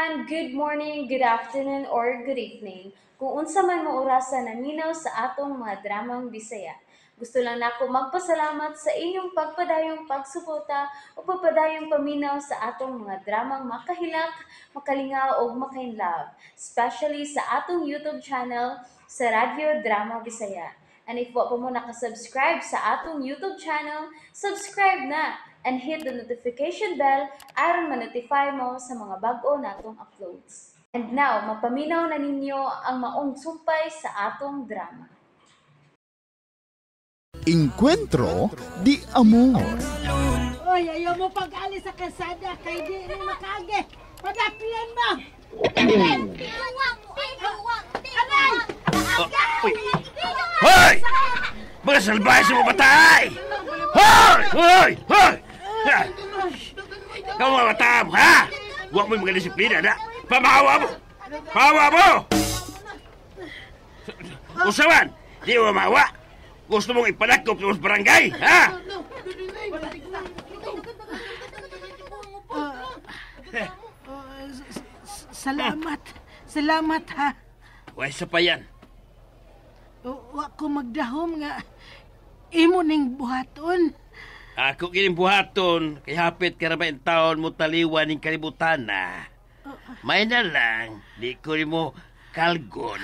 everyone, good morning, good afternoon, or good evening. Kung unsa man mo orasan naminaw sa atong mga dramang Bisaya. Gusto lang nako magpasalamat sa inyong pagpadayong pagsuporta o pagpadayong paminaw sa atong mga dramang makahilak, makalingaw o makainlove, especially sa atong YouTube channel sa Radyo Drama Bisaya. And if wa pa mo nakasubscribe sa atong YouTube channel, subscribe na and hit the notification bell aron ma-notify mo sa mga bag-o natong uploads. And now, mapaminaw na ninyo ang maong sumpay sa atong drama. Encuentro di Amor. Oy, ayaw mo pag-alis sa kalsada kay di rin makage. Padapian mo! Aray! Hoy! Mga salbahe sa mga batay! Hoy! Hoy! Hoy! Kamu mga batam, ha? Huwag mo yung mga disiplina, na? Pamahawa mo! Pamahawa mo! Usawan! Di mo mahawa! Gusto mong ipadakop sa barangay, ha? Salamat. Salamat, ha. Huwag sa pa yan. Wa ko magdahom nga imo ning buhaton. Ako kining buhaton, kay hapit ka naman taon mo taliwan ng kalibutan na. May na lang, di ko rin mo kalgon.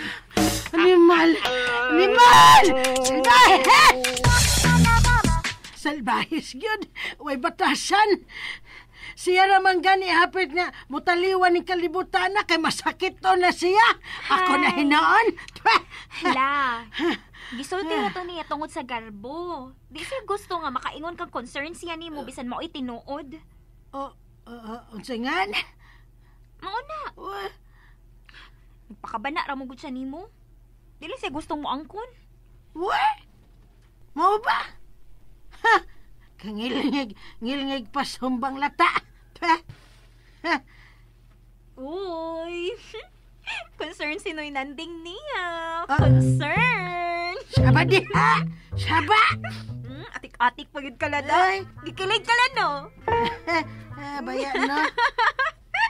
Animal! Animal! Salbahes! Salbahes yun. Way batasan. Siya naman gani hapit nga mutaliwan ng kalibutan na kay masakit to na siya. Ako na hinaon. Hala, gisulti na to niya tungod sa garbo. Di siya gusto nga makaingon kang concern siya ni mo bisan mao'y tinuod. Unsa nga? Mauna, nagpakabana ra mo gud siya nimo. Dili siya gustong mo angkon. What? Mau ba? Ha! Ngilingig pa sumbang lata. Ha! Uy, concern si Noy Nanding niya. Concern. Saba di ha! Saba! Atik-atik pa yun ka lang. Ay. Gikilig ka lang, no? Bayan no?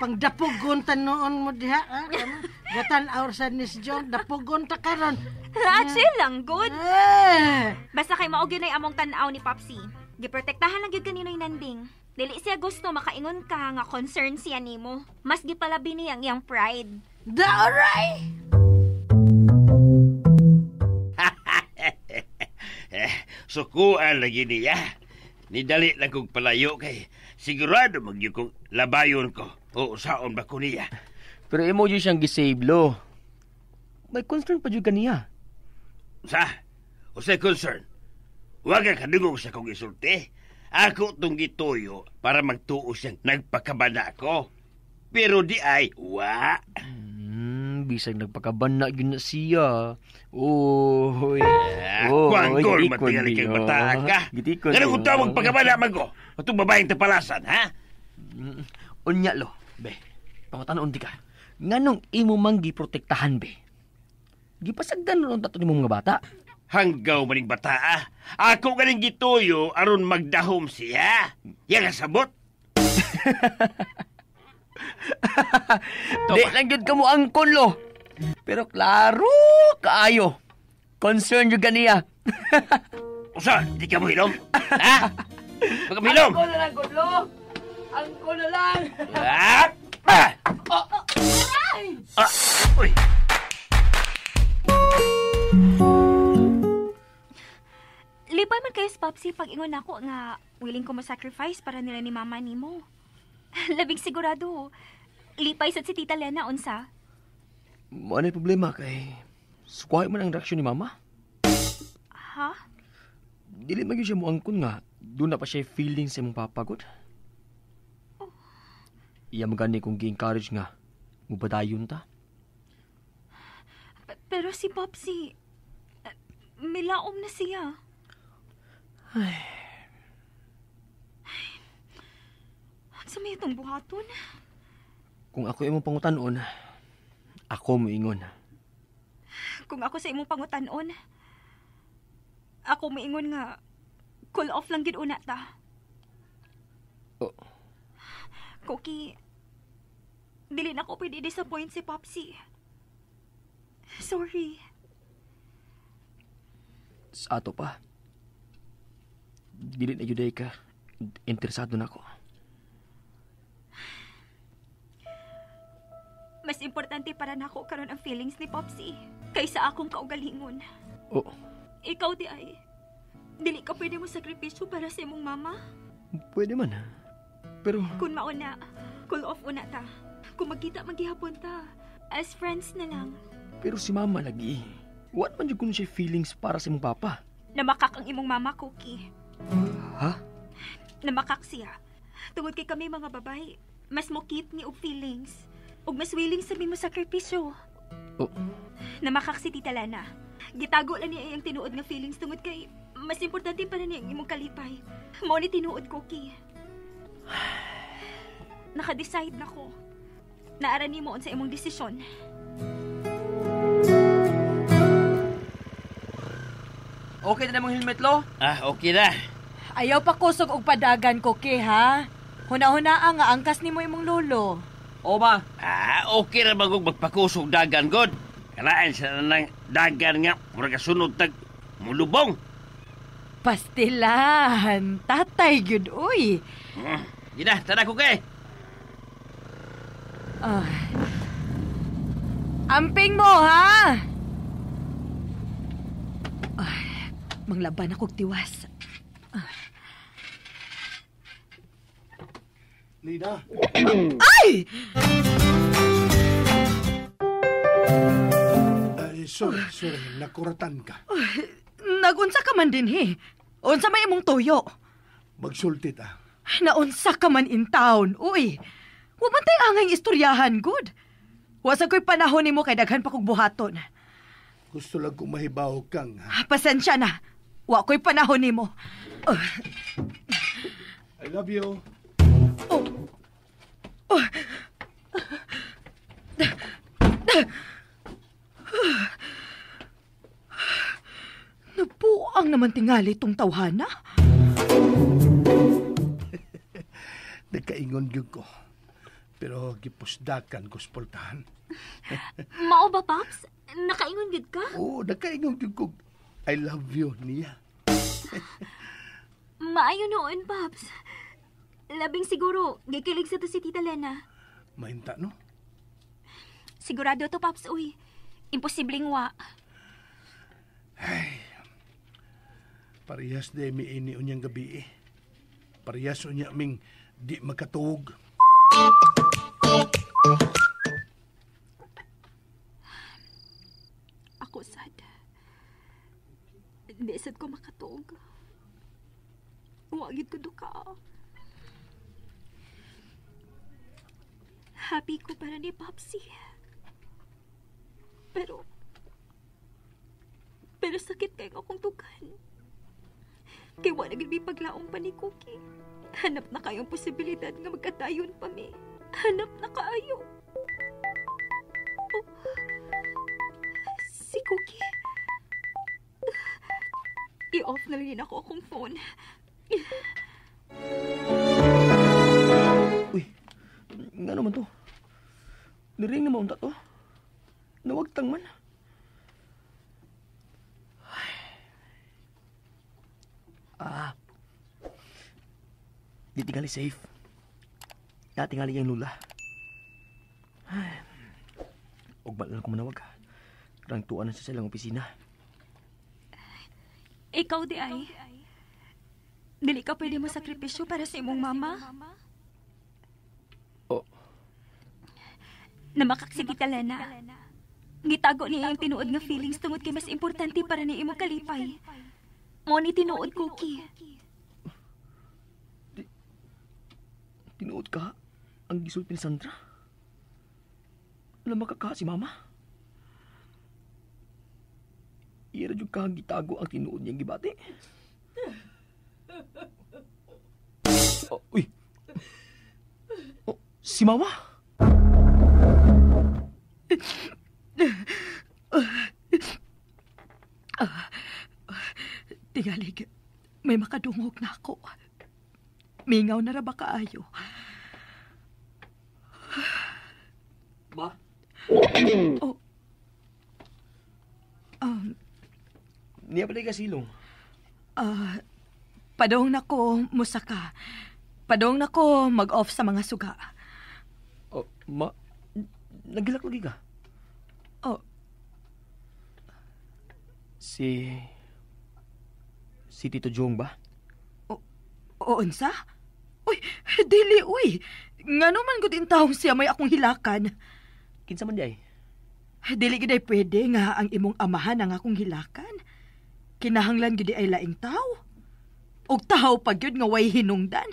Pangdapugon ta noon mo diha. Gatan our sa ni John. Dapugon ta karon. Chill lang, good. Eh! Basta kay maog yun ay among tanaw ni Popsi. Giprotektahan lang yun kanino'y Nanding. Dili siya gusto makaingon ka nga concern siya nimo. Mas gipalabi niya ang iyang pride. Daoray! Sukuan lagi niya. Nidali lang kong palayo kay sigurado magyug kong labayon ko. O saon ba ko niya? Pero imo yun siyang gisave, lo. May concern pa dyan kaniya. O sa concern, huwag ka kadungog sa kong isulti. Ako itong gituyo para magtuo siyang nagpakabana ko. Pero di ay, Bisag nagpakabana yun na siya. Oy. Kuanggol, matingali kang bata ka. Gitikon. Ganun kung tawag pagkabana man ko. Itong babaeng tapalasan, ha? Unya, lo. Be, pangutanon di ka. Nganong imo mang giprotektahan, be? Gipasagdan nun tato ni mga bata. Hanggaw maning bata, ah. Ako galing gituyo aron magdahom siya. Yang asabot. Di lang yun ka mo angkon, lo. Pero klaro, kaayo. Concern yun ganiya. Usa, di ka mo hilom? Ha? Baka mo hilom? Angkon na lang, lo. Angkon na lang. Uy. Lipay man kayo sa Popsi pag ingon ako nga willing ko ma-sacrifice para nila ni mama nimo. Labing sigurado. Lipay sad si Tita Lena unsa. Ano yung problema kay... Sukway man ang reaksyon ni mama? Ha? Dili man yun siya mo angkon nga. Doon na pa siya feeling sa imong papagod. Iya magani kung gi-encourage nga. Mubadayon ta. Pero si Popsi, milaom na siya. Sa may itong buhaton. Kung ako imong pangutanon, ako moingon. Kung ako sa imong pangutanon, ako maingon nga, cool off lang gid una ta. Oh. Koki, Dili na ko pwede disappoint si Popsi. Sorry. Sa ato pa. Dili na juday ka. Interesado na ako. Mas importante para nako karon ang feelings ni Popsi kaysa akong kaugalingon. Oo. Ikaw di ay. Dili ka pwede mo sakripisyo para sa imong mama? Pwede man. Pero, Kung mauna, cool off una ta. Kung magkita maghihapon ta. As friends na lang. pero si mama lagi. What man yung kuno siya feelings para sa imong papa? Namakak ang imong mama, Cookie. Ha? Namakak siya. Tungod kay kami mga babae, mas mo keep ni og feelings. Ug mas willing sa mo sakripisyo. Oh, Namakak si Tita Lana. Gitago lang niya iyang tinuod nga feelings tungod kay mas importante para niya ang imong kalipay. Mao ni tinuod, Cookie. Naka-decide na ko. Naara ni mo sa imong desisyon. okay na namang helmet, lo? Okay na. Ayaw pa kusog og padagan ko, ha? Huna-hunaa nga angkas nimo imong lolo. O ba? Okay na bagong magpakusog dagan, God. Kalain sa ng dagan nga, mura kasunod tag mulubong. Pastilan, tatay gyud uy. Gina, tada ko kay. Ah. Amping mo, ha? Manglaban akong tiwas. Lina, Ay! sorry, nakuratan ka. Nagunsa ka man din, he. Unsa may imong tuyo? Magsultit Naunsa ka man in town, uy. Wa man tay angay istoryahan, good. Wasa ko'y panahon nimo kay daghan pa kog buhaton. Gusto lang kong mahibaw kang Pasensya na. Wa ko'y panahon nimo. I love you. Nabuang naman tingali tong tawhana. Nagkaingon gyud ko. Pero gipusdakan ko sa pultahan. Mao ba, Pops? Nakaingon gid ka? Oo, nagkaingon gyud ko. I love you niya. Maayo noon, Pops. Labing siguro, gikilig sa to si Tita Lena. Mahinta, no? Sigurado to, Pops, uy. Imposibleng wa. Parehas de miini unyang gabi eh. Parehas unya ming di makatuog. Ako sad. Di sad ko makatuog. Wagid ko duka. Happy ko para ni Popsi. Pero sakit kayo akong tugan. Kaya wala naging paglaong pa ni Cookie. Hanap na kayong posibilidad nga magkatayon pa mi. Hanap na kayo. Oh, si Cookie. I-off na rin ako akong phone. Uy, nga naman to. Niring naman unta to. Nawagtang man. Di tingali safe. Na tingali yung lula. Ugbat lang ko manawag. Rang tuan na sa silang opisina. Ikaw di ay. Dili ka pwede mo sakripisyo para sa imong mama. Oh, Namakak si Tita Lena. Gitago niya yung tinuod nga feelings tungod kay mas importante para ni imong kalipay. Mo ni tinuod, Cookie. tinuod ka ang gisulti ni Sandra. Alam ka si mama. Ira jud ka gitago ang tinuod niyang gibati. Oh, uy. Oh, si mama. Tingalig, may makadungog na ako. Mingaw na ra ba kaayo? Ba? Oh. Niya pa ka silong. Padong na ko, musaka. Padong na ko mag-off sa mga suga. Oh, nagilak lagi ka? Oh, Si Tito Jong ba? unsa? Uy, dili, uy. Nga naman ko din taong siya may akong hilakan. Kinsa man di ay? Dili giday pwede nga ang imong amahan ang akong hilakan. Kinahanglan gidi ay laing tao. Og tao pag yun nga way hinungdan.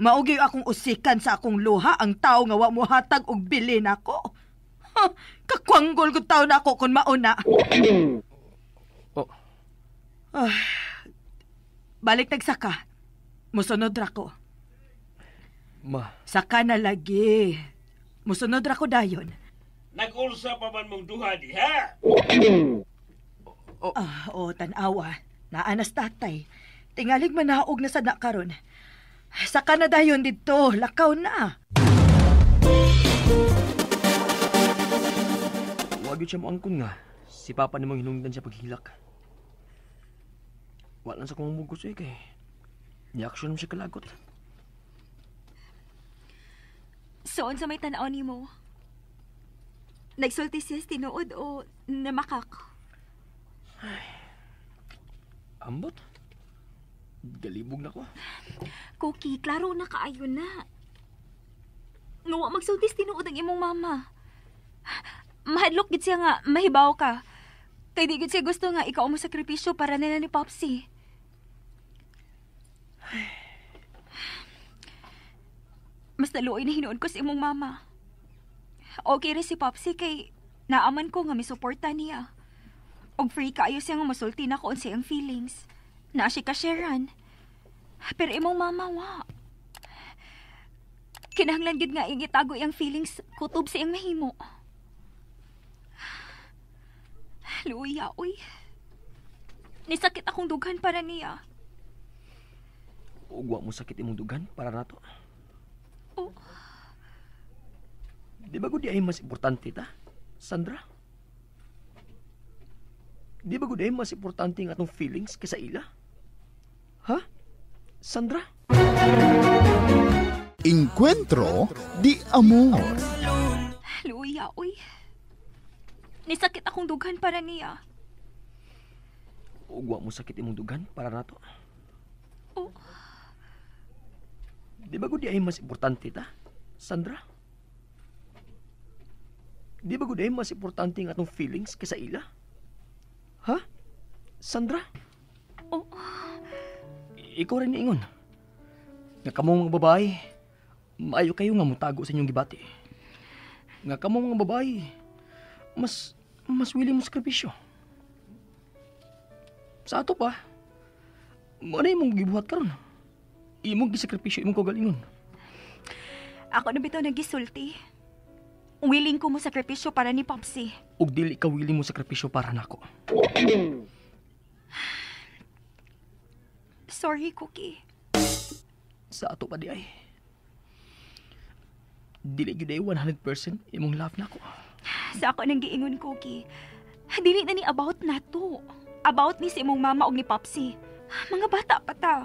Maugay akong usikan sa akong luha ang tao nga wa mo hatag og bilin ako. Ha, kakwanggol ko tao na ako kung mauna. Oh, Balik nagsaka. Musunod ra ko. ma. Saka na lagi. Musunod ra ko dayon. Nag-ulsa pa man mong duha di, ha? Tanawa. Naanas tatay. Tingalig manaog na sada karon. Saka na dayon dito. Lakaw na. Huwag yun siya mo angkon nga. Si Papa namang hinungdan siya paghilak. Wala sa kong mugos eh kay. Ni-action mo siya kalagot. So, sa may tanaw ni mo? Nagsulti siya tinuod o namakak? Ambot? Galibog na ko. Cookie, klaro na kaayo na. Nga magsultis tinuod ang imong mama. Mahadlok gid siya nga mahibaw ka. Kay di gid siya gusto nga ikaw mo sakripisyo para nila ni Popsi. Mas naluoy na hinuon ko sa imong mama. Okay rin si Popsi kay naaman ko nga misuporta niya. Og free kaayo siya nga masulti na ko sa iyang feelings. Na siya ka-sharean. Pero imong mama, wa. Kinahanglan gid nga iyang itago iyang feelings kutob sa iyang mahimo. Luya, uy. Nisakit akong dughan para niya. Ugwa mo sakit imong dugan para nato. Oh. Di ba gudi ay mas importante ta, Sandra? Di ba gudi ay mas importante ang atong feelings kaysa ila? Ha? Sandra? Encuentro di Amor. Luya, uy. Nisakit akong dughan para niya. Ugwa mo sakit imong dugan para nato. Oh. Di ba gudi ay mas importante ta, Sandra? Di ba gudi ay mas importante ang atong feelings kaysa ila? Ha? Sandra? Oh. Ikaw rin niingon. Nga kamong mga babae, maayo kayo nga mutago sa inyong gibati. Nga kamong mga babae, mas willing mo sakripisyo. Sa ato pa, manay mong gibuhat karon. Imong gisakripisyo, imong kagalingon. Ako na bitaw nagisulti. Willing ko mo sakripisyo para ni Popsi. Ug dili ka willing mo sakripisyo para nako. Sorry, Cookie. Sa ato pa di ay. Dili gyud ay 100% imong love nako. Sa ako nang giingon, Cookie. Dili na ni about na to. About ni si imong mama og ni Popsi. Mga bata pa ta.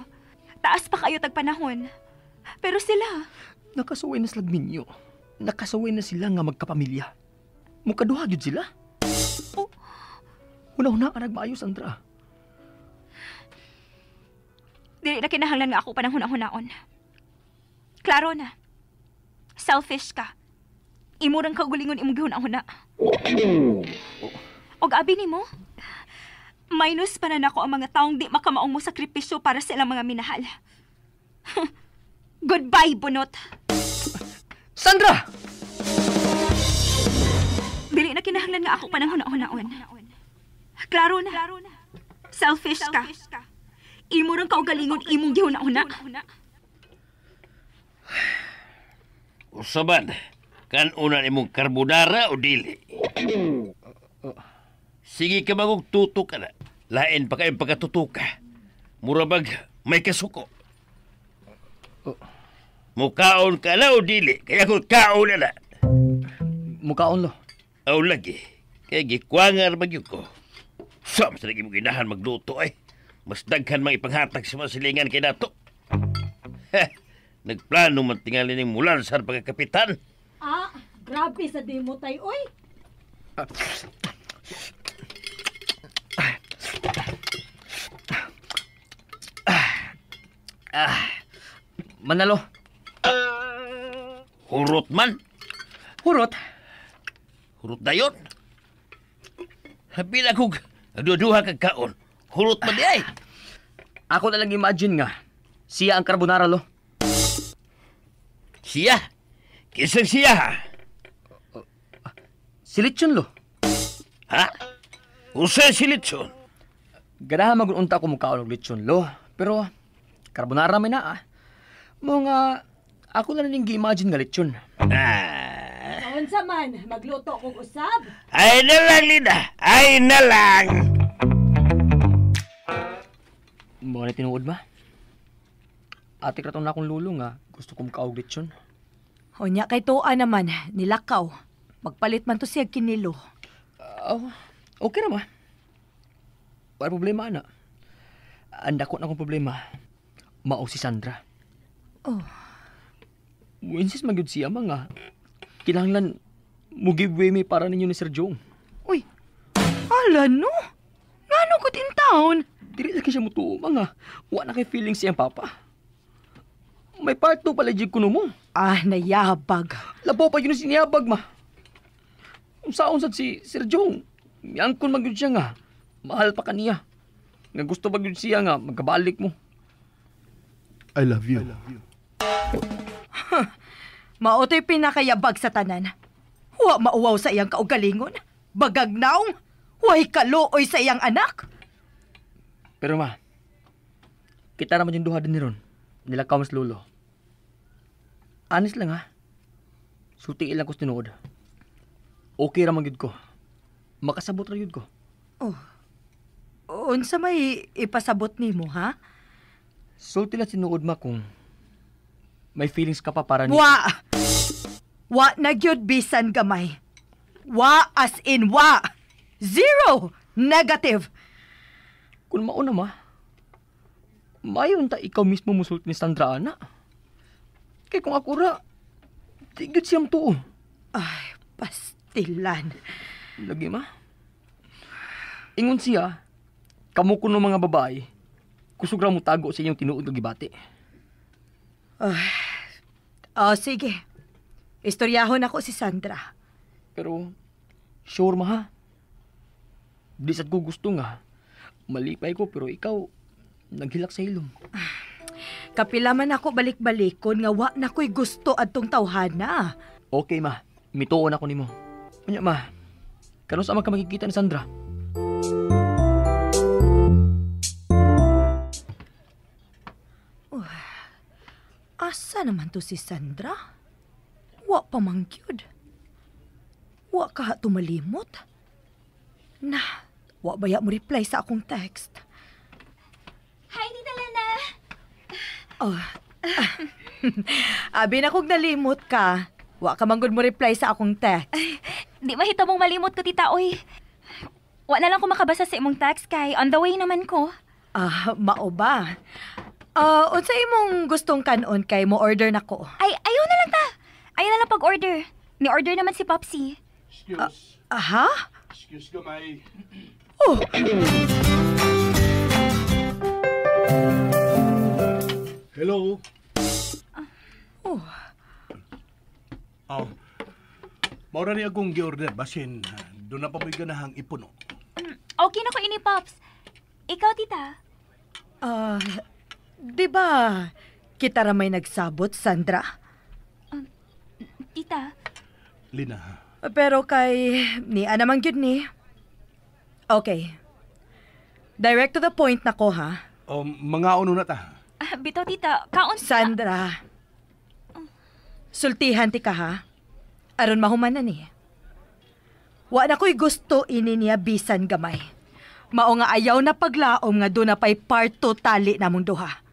Taas pa kayo tagpanahon. Pero sila, Nakasuway na sila minyo. Nakasuway na sila nga magkapamilya. Mukaduha gyud sila. Oh. Una-una ka nagmaayo, Sandra. dili na kinahanglan nga ako panahon-hunaon. Klaro na. Selfish ka. Imurang kagulingon imong gihuna-huna. Og abi nimo, minus pa na nako ang mga taong di makamaong mo sakripisyo para sa ilang mga minahal. Goodbye, bunot! Sandra! Dili na kinahanglan nga ako panahon-hunaon. Klaro na. Selfish ka. Imurang kaugalingon imong gihuna-huna. Usaban, kan una imong carbonara o dili? Sige ka magog tutok ka na. Lain pa kayong pagkatutok ka. Murabag may kasuko. Mukaon ka na o dili? Kaya kung kaon na na. mukaon lo. Aw lagi. Kaya gikwangar magyud ko. Sa mas lagi mo ginahan magluto ay. Mas daghan mang ipanghatag sa mga silingan kay nato. Nagplano man tingali ning mulan sa pagkakapitan. Ah, grabe sa di mo tay, oy. Manalo. Hurot man. Hurot. Hurot dayon. Habi na kog duha kag kaon. Hurot man di ay. Ako na lang imagine nga. Siya ang carbonara lo. Siya. Kisang siya ha. Si Lechon lo. Ha? Usa si Litson. Ganahan magununta ko mukaon og lechon lo. Pero carbonara may na ah. Mga ako na ning gi-imagine nga lechon. Unsa man, magluto kog usab. Ay na lang, Lina. Ay na lang. Mo na tinuod ba? Ate kraton na akong lulo nga gusto kong mukaog lechon. Unya kay tuwa naman, nilakaw. Magpalit man to siya kinilo. Okay na ma. Wala problema ana. Anda ko na akong problema. Mao si Sandra. Oh. Winsis magyud siya mga. Kinahanglan mo giveaway me para ninyo ni Sir Jong. Uy, ala no? Ngano ko in town? Dili lagi siya mutuo mga. Wa na kay feelings siyang papa. May part 2 pala jig kuno mo. Ah, nayabag. Labaw pa yun ang siniyabag ma. Unsaon sad si Sir Jong. Miyangkon magyud siya nga. Mahal pa kaniya. Nga gusto magyud siya nga magkabalik mo. I love you. Maoto'y pinakayabag sa tanan. Wa mauwaw sa iyang kaugalingon. Bagagnaong. Way kaluoy sa iyang anak. Pero ma, kita naman yung duha din ni Ron. Nilakaw mas lolo. Honest lang ha. Suti ilang ko tinuod. Okay ramang yun ko. Makasabot ra yun ko. Unsa may ipasabot nimo ha? Sulti lang sinuod ma kung may feelings ka pa para ni... Wa na gyud bisan gamay. Wa as in wa. Zero. Negative. Kung mauna ma, mayon ta ikaw mismo musulti ni Sandra ana. Kaya kung ako ra, tigit siyam tuo. Ay, pastilan. Lagi ma. Ingon siya, kamo kuno mga babae, kusog ra mo tago sa inyong tinuod nga gibati. Sige. Istoryahon ako si Sandra. Pero, sure ma ha. Di sad ko gusto nga. Malipay ko pero ikaw, naghilak sa ilong. Kapila man ako balik-balikon nga wa na ko'y gusto adtong tawhana. Okay ma, mituon ako nimo. Unya ma, karon sa ka makikita ni Sandra? Asa naman to si Sandra? Wa pa mangyud. Wa ka tumalimot. Na, wa baya mo reply sa akong text. Hi, Tita Lana! Abi na kog nalimot ka. Wa ka manggod mo reply sa akong text. Di mahita mong malimot ko, tita, oy. Wa na lang ko makabasa sa imong text kay on the way naman ko. Mao ba? Unsa imong gustong kanon kay mo order nako? Ay, ayaw na lang ta. Ayaw na lang pag-order. Ni-order naman si Popsy. Excuse. Aha? Excuse gamay. Hello? Maura ni akong gi-order. Basin, doon na pa mo'y ganahang ipuno. Okay na ko ini, Pops. Ikaw, tita. Di ba kita ra may nagsabot, Sandra? Tita. Lina, Pero kay ni naman gyud ni. Okay. Direct to the point na ko, ha? mga uno na ta. Bitaw, tita. Kaon Sandra. Sultihan ti ka, ha? Aron mahuman na ni. Wa na ko'y gusto ini niya bisan gamay. Mao nga ayaw na paglaom nga doon na pa'y part 2 tali namong duha.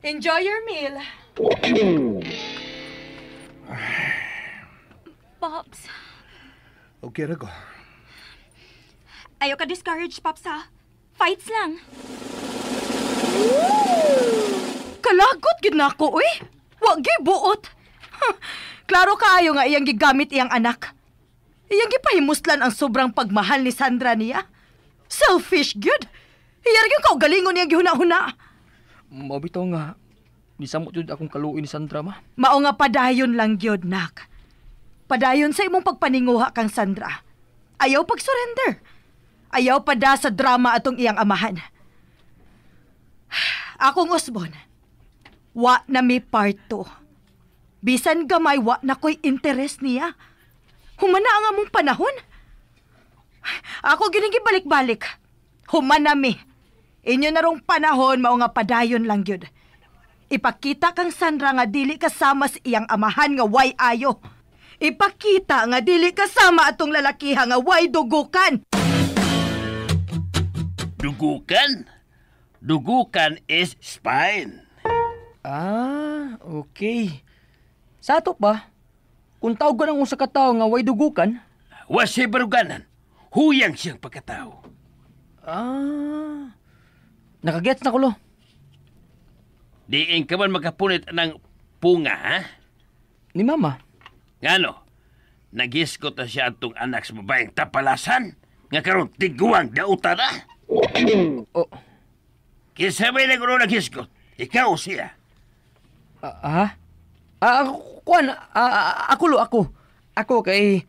Enjoy your meal. Pops. Okay ra ko. Ayaw ka discourage, Pops, ha? Fights lang. Kalagot gid nako oy. Wa gyud buot. Klaro kaayo nga iyang gigamit iyang anak. Iyang gipahimuslan ang sobrang pagmahal ni Sandra niya. Selfish gyud. Iyar gyud ka galingon niyang gihuna-huna. Mabitaw nga, nisamot yun akong kaluin ni Sandra, ma. Mao nga padayon lang gyud nak. Padayon sa imong pagpaninguha kang Sandra. Ayaw pag-surrender. Ayaw pada sa drama atong iyang amahan. Akong usbon, wa na mi part 2. Bisan gamay wa na ko'y interest niya. Humana ang among panahon. Ako gining balik-balik. Humana mi. Inyo na rong panahon mao nga padayon lang gyud. Ipakita kang Sandra nga dili kasama sa iyang amahan nga way ayo. Ipakita nga dili kasama atong lalakiha nga way dugukan. Dugukan? Dugukan is spine. Ah, okay. Sa ato pa, kung tawag ka ng usa ka tawo nga way dugukan, Wasi baruganan. Huyang siyang pagkatao. nakagets na ko, lo. Diin ka man makapunit ng punga, ha? Ni Mama. Ngano? Nagiskot na siya atong anak sa babaeng tapalasan? Nga karon tiguang dauta na? Oh, Kinsa may nagulo nagiskot? Ikaw o siya? Ako kay...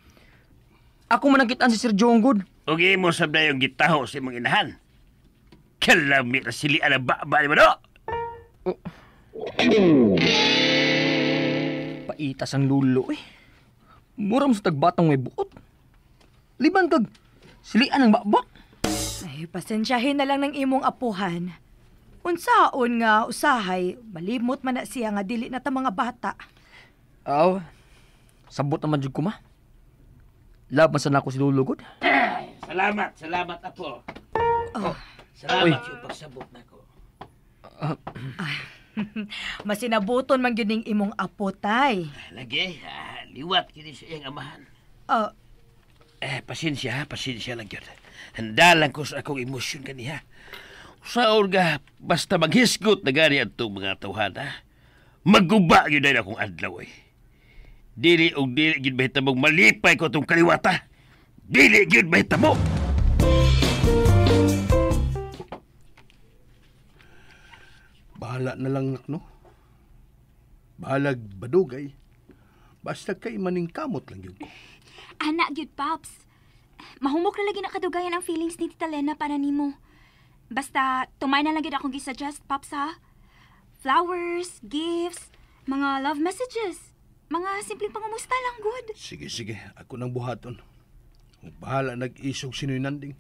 Ako man nakitaan si Sir Jonggod. Ugi mo sabda yung gitaho sa imong inahan. Kalami na silian ang baba ni mo, no? Paitas ang lulo, eh. Muram sa tagbatang may buot. Liban kag silian ang babak. Ay, pasensyahin na lang ng imong apuhan. Unsaon nga usahay, malimot man na siya nga dili na ta mga bata. Aw, sabot naman jud ko, ma. Laban sa nako si Lulugod. Salamat, apo. Salamat yung pagsabot na ko. Masinabuton man gyud ning imong apo tay. Lagi, liwat kini sa iyang amahan. Pasensya lang yun. Handa lang ko sa akong emosyon kaniha. Sa orga, basta maghisgot na gani atong mga tawhana, magguba yun na akong adlaw eh. Dili yun ba hitamong malipay ko itong kaliwata? Dili yun ba hitamo? Bahala na lang nak, no? Bahalag badugay. Basta kay maning kamot lang yun ko. Anak, gyud Pops. Mahumok na lagi nakadugayan ang feelings ni Tita Lena para nimo. Basta, tumay na lang gyud akong gisuggest, Pops, ha? Flowers, gifts, mga love messages, mga simpleng pangumusta lang, good. Sige. Ako nang buhaton. Bahala nag-isog sinoy nanding.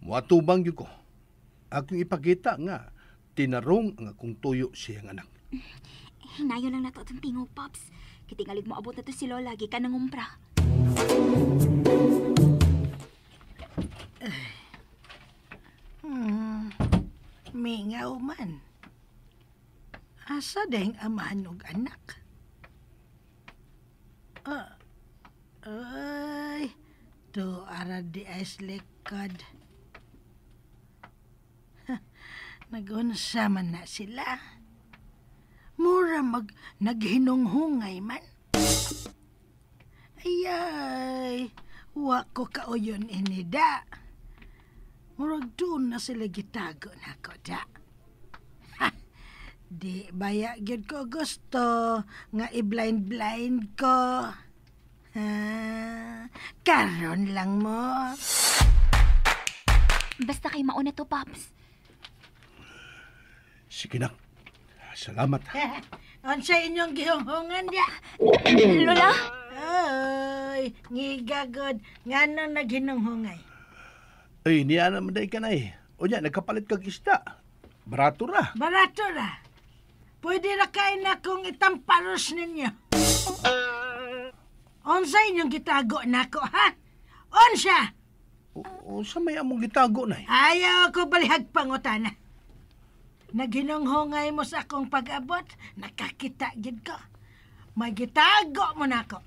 Muatubang yun ko. Akong ipakita nga, tinarong ang akong tuyo siyang anak. Hinayo lang na to itong tingog, Pops. Kitingalig mo abot na to si Lola, gikan ng umpra. Mingaw man. Asa dahing amahan og anak? Ay, to ara di ay likod. Nagunsa man na sila. Mura naghinunghungay man. Ayay, wa ko kauyon inida. Murag doon na sila gitago na ko da. Ha, di baya gyud ko gusto nga i-blind ko. Ha, karon lang mo. Basta kay mauna to, Pops. Sige nak. Salamat. Unsa inyong gihunghungan dia? Lola? Ay, ngigagod. Ngano naghinunghungay? Ay, niya naman dahi ka na eh. O niya, nagkapalit kag isda. Barato ra. Barato ra. Pwede na kain na kung itamparos ninyo. Unsa inyong gitago nako, ha? Unsa? O sa may among gitago na eh. Ayaw ko balihag pangutana. Naghinunghungay mo sa akong pag-abot, nakakita gid ko. Magitago mo nako.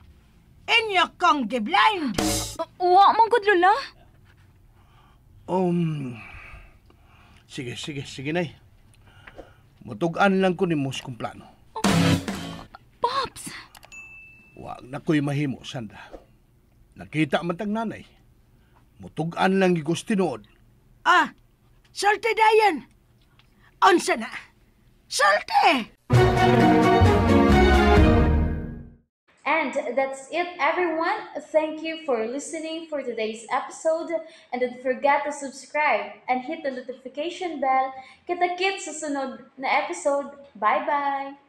inyo kong giblind. Wa man gud lola. Sige, nay. Mutugan lang ko ni Mos kung plano. Pops. Wag na ko'y mahimo, Sanda. Nakita man tang nanay. Mutugan lang gigos tinuod. Sulti dayon. Unsa na? Sulti! And that's it, everyone. Thank you for listening for today's episode. And don't forget to subscribe and hit the notification bell. Kita-kits sa sunod na episode. Bye-bye!